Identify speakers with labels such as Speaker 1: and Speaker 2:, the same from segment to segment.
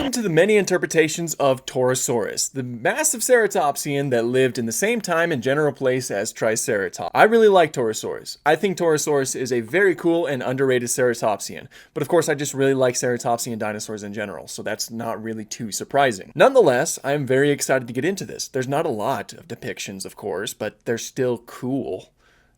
Speaker 1: Welcome to the many interpretations of Torosaurus, the massive ceratopsian that lived in the same time and general place as Triceratops. I really like Torosaurus. I think Torosaurus is a very cool and underrated ceratopsian, but of course I just really like ceratopsian dinosaurs in general, so that's not really too surprising. Nonetheless, I am very excited to get into this. There's not a lot of depictions, of course, but they're still cool.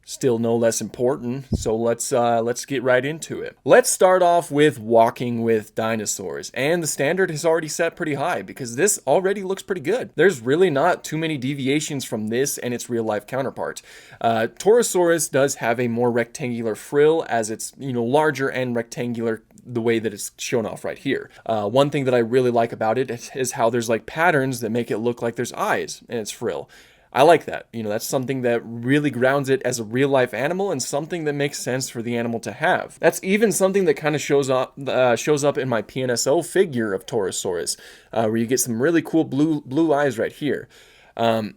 Speaker 1: Still no less important, so let's get right into it. Let's start off with walking with dinosaurs, and the standard is already set pretty high because this already looks pretty good. There's really not too many deviations from this and its real life counterpart. Torosaurus does have a more rectangular frill as it's larger and rectangular the way that it's shown off right here. One thing that I really like about it is how there's like patterns that make it look like there's eyes in its frill. I like that. That's something that really grounds it as a real life animal and something that makes sense for the animal to have. That's even something that kind of shows up in my PNSO figure of Torosaurus, where you get some really cool blue eyes right here. I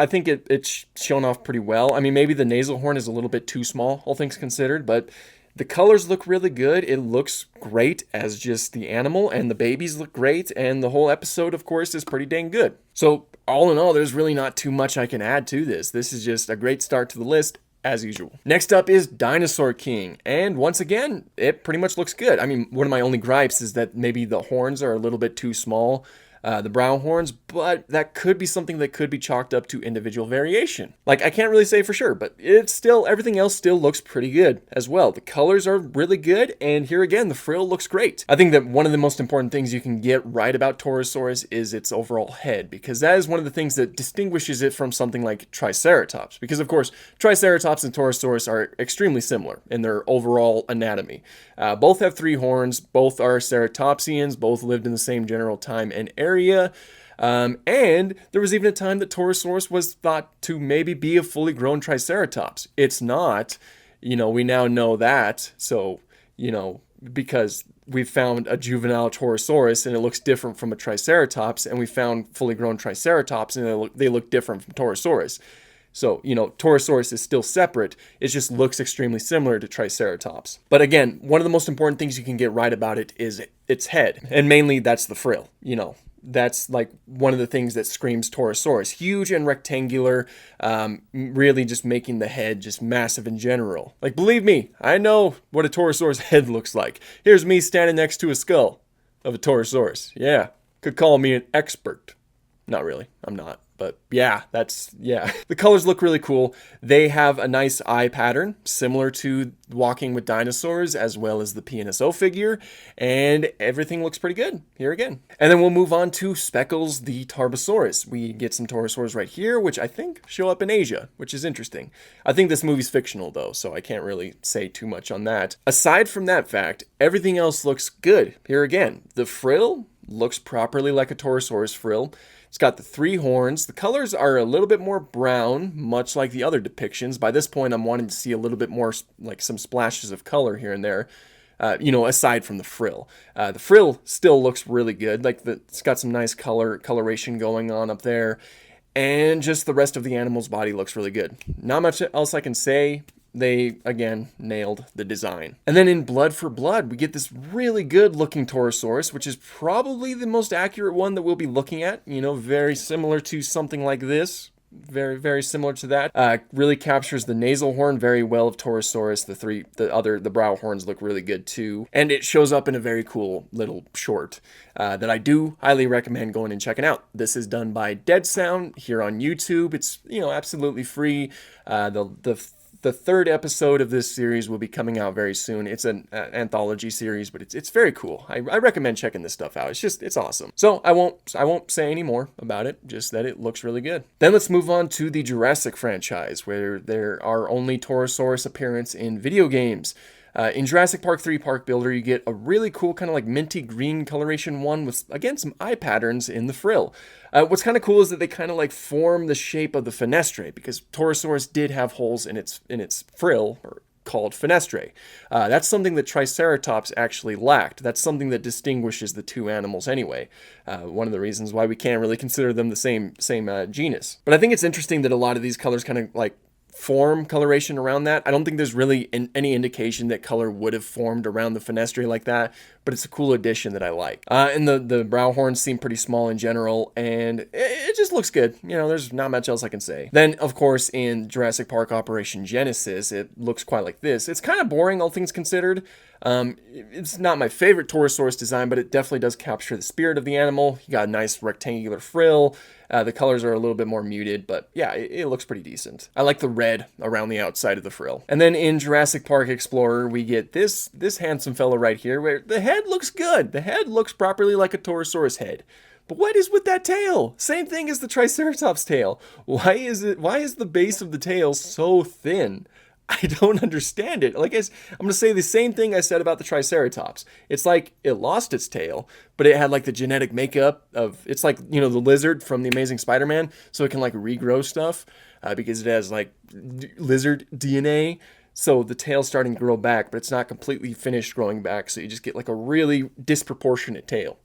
Speaker 1: think it's shown off pretty well. I mean, maybe the nasal horn is a little bit too small, all things considered, but the colors look really good. It looks great as just the animal, and the babies look great, and the whole episode, of course, is pretty dang good. So, all in all, there's really not too much I can add to this. This is just a great start to the list, as usual. Next up is Dinosaur King, and once again, it pretty much looks good. I mean, one of my only gripes is that maybe the horns are a little bit too small, the brown horns, but that could be something that could be chalked up to individual variation. Like, I can't really say for sure, but everything else still looks pretty good as well. The colors are really good, and here again, the frill looks great. I think that one of the most important things you can get right about Torosaurus is its overall head, because that is one of the things that distinguishes it from something like Triceratops, because of course, Triceratops and Torosaurus are extremely similar in their overall anatomy. Both have 3 horns, both are ceratopsians, both lived in the same general time and area. And there was even a time that Torosaurus was thought to maybe be a fully grown Triceratops. It's not, we now know that. So, because we found a juvenile Torosaurus and it looks different from a Triceratops, and we found fully grown Triceratops and they look different from Torosaurus. So, Torosaurus is still separate. It just looks extremely similar to Triceratops. But again, one of the most important things you can get right about it is its head. And mainly that's the frill, That's like one of the things that screams Torosaurus. Huge and rectangular, really just making the head just massive in general. Like, believe me, I know what a Torosaurus head looks like. Here's me standing next to a skull of a Torosaurus. Yeah, could call me an expert. Not really, I'm not. But yeah. The colors look really cool. They have a nice eye pattern, similar to Walking with Dinosaurs, as well as the PNSO figure, and everything looks pretty good here again. And then we'll move on to Speckles the Tarbosaurus. We get some Torosaurs right here, which I think show up in Asia, which is interesting. I think this movie's fictional though, so I can't really say too much on that. Aside from that fact, everything else looks good here again. The frill looks properly like a Torosaurus frill. It's got the 3 horns. The colors are a little bit more brown, much like the other depictions. By this point, I'm wanting to see a little bit more, like some splashes of color here and there, aside from the frill. The frill still looks really good. It's got some nice coloration going on up there. And just the rest of the animal's body looks really good. Not much else I can say. They, again, nailed the design. And then in Blood for Blood, we get this really good looking Torosaurus, which is probably the most accurate one that we'll be looking at. Very similar to something like this. Very, very similar to that. Really captures the nasal horn very well of Torosaurus. The brow horns look really good too. And it shows up in a very cool little short that I do highly recommend going and checking out. This is done by Dead Sound here on YouTube. It's, absolutely free. The 3rd episode of this series will be coming out very soon. It's an anthology series, but it's very cool. I recommend checking this stuff out. It's awesome. So I won't say any more about it, just that it looks really good. Then let's move on to the Jurassic franchise, where there are only Torosaurus appearance in video games. In Jurassic Park 3 Park Builder, you get a really cool kind of like minty green coloration one with, again, some eye patterns in the frill. What's kind of cool is that they kind of like form the shape of the fenestrae, because Torosaurus did have holes in its frill, or called fenestrae. That's something that Triceratops actually lacked. That's something that distinguishes the 2 animals anyway. One of the reasons why we can't really consider them the same genus. But I think it's interesting that a lot of these colors kind of like form coloration around that. I don't think there's really any indication that color would have formed around the fenestra like that, but it's a cool addition that I like. And the brow horns seem pretty small in general, and it just looks good. You know, there's not much else I can say. Then, of course, in Jurassic Park Operation Genesis, it looks quite like this. It's kind of boring, all things considered. It's not my favorite Torosaurus design, but it definitely does capture the spirit of the animal. You got a nice rectangular frill. The colors are a little bit more muted, but yeah, it looks pretty decent. I like the red around the outside of the frill. And then in Jurassic Park Explorer, we get this handsome fella right here, where the head looks good. The head looks properly like a Torosaurus head. But what is with that tail? Same thing as the Triceratops tail. Why is the base of the tail so thin? I don't understand it. I'm going to say the same thing I said about the Triceratops. It's like it lost its tail, but it had like the genetic makeup of, it's like, you know, the lizard from The Amazing Spider-Man, so it can like regrow stuff because it has like lizard DNA. So the tail's starting to grow back, but it's not completely finished growing back, so you just get like a really disproportionate tail.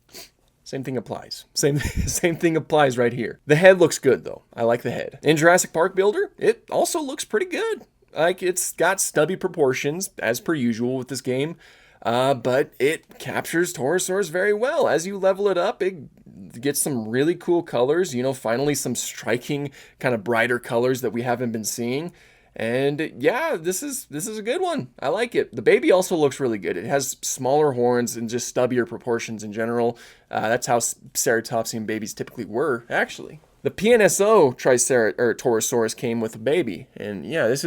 Speaker 1: Same thing applies. Same thing applies right here. The head looks good though. I like the head. In Jurassic Park Builder, it also looks pretty good. Like, it's got stubby proportions, as per usual with this game, but it captures Torosaurus very well. As you level it up, it gets some really cool colors, you know, finally some striking, kind of brighter colors that we haven't been seeing. And yeah, this is a good one. I like it. The baby also looks really good. It has smaller horns and just stubbier proportions in general. That's how ceratopsian babies typically were, actually. The PNSO Torosaurus came with a baby, and yeah, this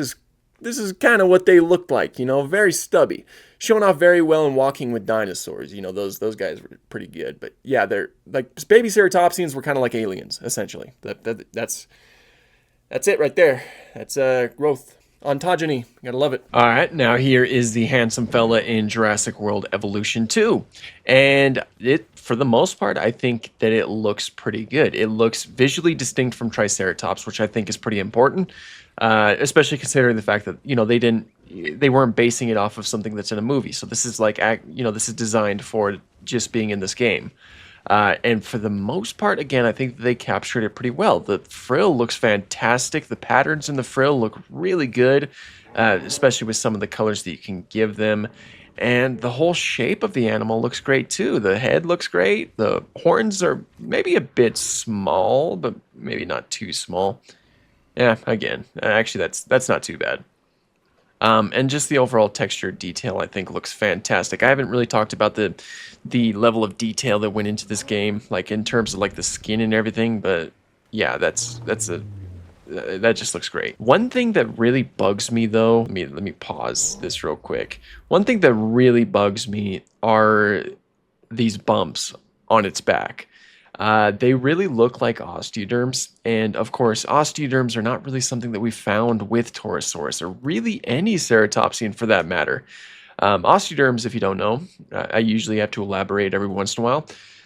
Speaker 1: is kind of what they looked like, you know, very stubby. Showing off very well in Walking with Dinosaurs. You know, those guys were pretty good. But yeah, they're like, baby ceratopsians were kind of like aliens, essentially. That's it right there. That's growth. Ontogeny. You gotta love it. All right, now here is the handsome fella in Jurassic World Evolution 2. And it, for the most part, I think that it looks pretty good. It looks visually distinct from Triceratops, which I think is pretty important. Especially considering the fact that, you know, they weren't basing it off of something that's in a movie. So this is like, you know, this is designed for just being in this game. And for the most part, again, I think they captured it pretty well. The frill looks fantastic. The patterns in the frill look really good, especially with some of the colors that you can give them. And the whole shape of the animal looks great too. The head looks great. The horns are maybe a bit small, but maybe not too small. Yeah, again, actually, that's not too bad. And just the overall texture detail, I think, looks fantastic. I haven't really talked about the level of detail that went into this game, like in terms of like the skin and everything. But yeah, that just looks great. One thing that really bugs me, though, let me pause this real quick. One thing that really bugs me are these bumps on its back. They really look like osteoderms, and of course, osteoderms are not really something that we found with Torosaurus, or really any ceratopsian for that matter. Osteoderms, if you don't know, I usually have to elaborate every once in a while.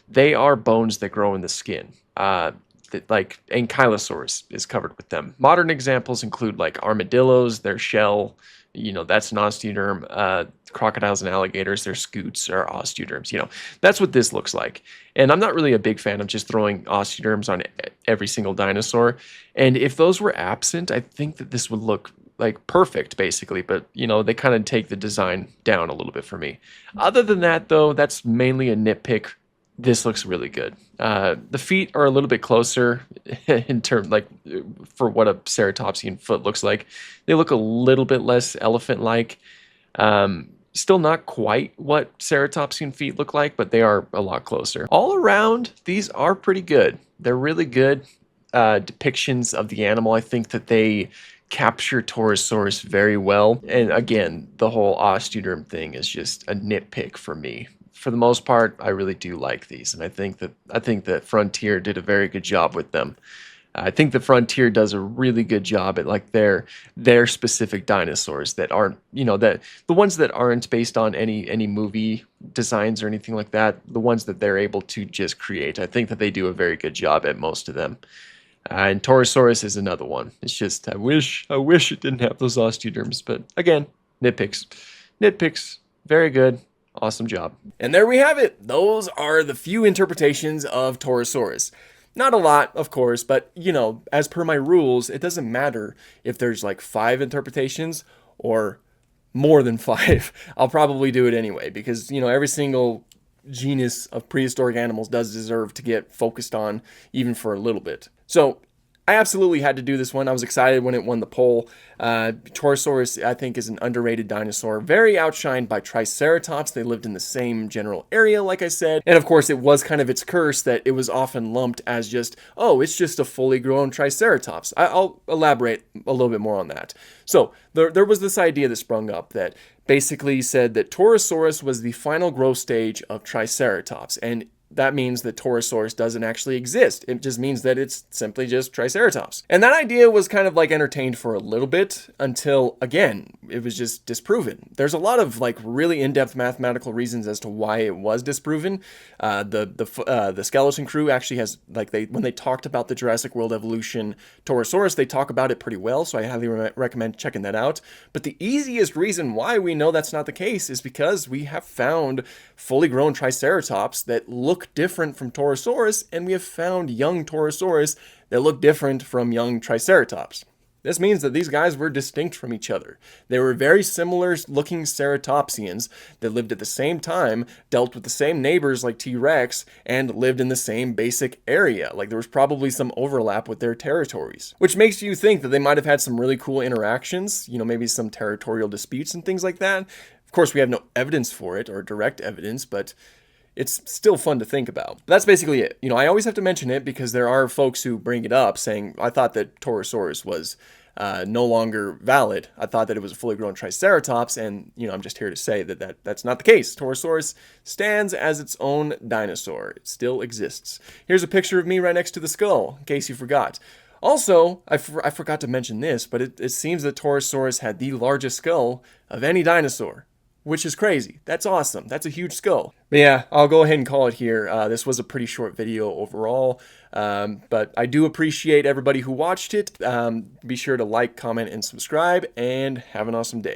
Speaker 1: They are bones that grow in the skin. Like Ankylosaurus is covered with them. Modern examples include like armadillos, their shell, you know, that's an osteoderm. Crocodiles and alligators, their scutes are osteoderms. You know, that's what this looks like. And I'm not really a big fan of just throwing osteoderms on every single dinosaur. And if those were absent, I think that this would look like perfect, basically. But, you know, they kind of take the design down a little bit for me. Other than that, though, that's mainly a nitpick. This looks really good. The feet are a little bit closer in terms, like, for what a ceratopsian foot looks like. They look a little bit less elephant-like. Still not quite what ceratopsian feet look like, but they are a lot closer. All around, these are pretty good. They're really good depictions of the animal. I think that they capture Torosaurus very well. And again, the whole osteoderm thing is just a nitpick for me. For the most part, I really do like these, and I think that Frontier did a very good job with them. I think the Frontier does a really good job at like their specific dinosaurs that aren't, you know, that the ones that aren't based on any movie designs or anything like that, the ones that they're able to just create. I think that they do a very good job at most of them. And Torosaurus is another one. It's just I wish it didn't have those osteoderms, but again, nitpicks, very good. Awesome job. And there we have it. Those are the few interpretations of Torosaurus. Not a lot, of course, but as per my rules, it doesn't matter if there's like 5 interpretations or more than 5. I'll probably do it anyway because, every single genus of prehistoric animals does deserve to get focused on even for a little bit. So I absolutely had to do this one. I was excited when it won the poll. Torosaurus, I think, is an underrated dinosaur, very outshined by Triceratops. They lived in the same general area, like I said. And of course, it was kind of its curse that it was often lumped as just, oh, it's just a fully grown Triceratops. I'll elaborate a little bit more on that. So there was this idea that sprung up that basically said that Torosaurus was the final growth stage of Triceratops. And that means that Torosaurus doesn't actually exist. It just means that it's simply just Triceratops. And that idea was kind of like entertained for a little bit until, again, it was just disproven. There's a lot of like really in-depth mathematical reasons as to why it was disproven. The Skeleton Crew actually has, like, when they talked about the Jurassic World evolution Torosaurus, they talk about it pretty well, so I highly recommend checking that out. But the easiest reason why we know that's not the case is because we have found fully grown Triceratops that look different from Torosaurus, and we have found young Torosaurus that look different from young Triceratops. This means that these guys were distinct from each other. They were very similar looking ceratopsians that lived at the same time, dealt with the same neighbors like T-Rex, and lived in the same basic area. Like there was probably some overlap with their territories. Which makes you think that they might have had some really cool interactions, maybe some territorial disputes and things like that. Of course, we have no evidence for it, or direct evidence, but it's still fun to think about. But that's basically it. I always have to mention it because there are folks who bring it up saying, I thought that Torosaurus was no longer valid. I thought that it was a fully grown Triceratops, and, I'm just here to say that that's not the case. Torosaurus stands as its own dinosaur. It still exists. Here's a picture of me right next to the skull, in case you forgot. Also, I forgot to mention this, but it seems that Torosaurus had the largest skull of any dinosaur, which is crazy. That's awesome. That's a huge skull. But yeah, I'll go ahead and call it here. This was a pretty short video overall, but I do appreciate everybody who watched it. Be sure to like, comment, and subscribe, and have an awesome day.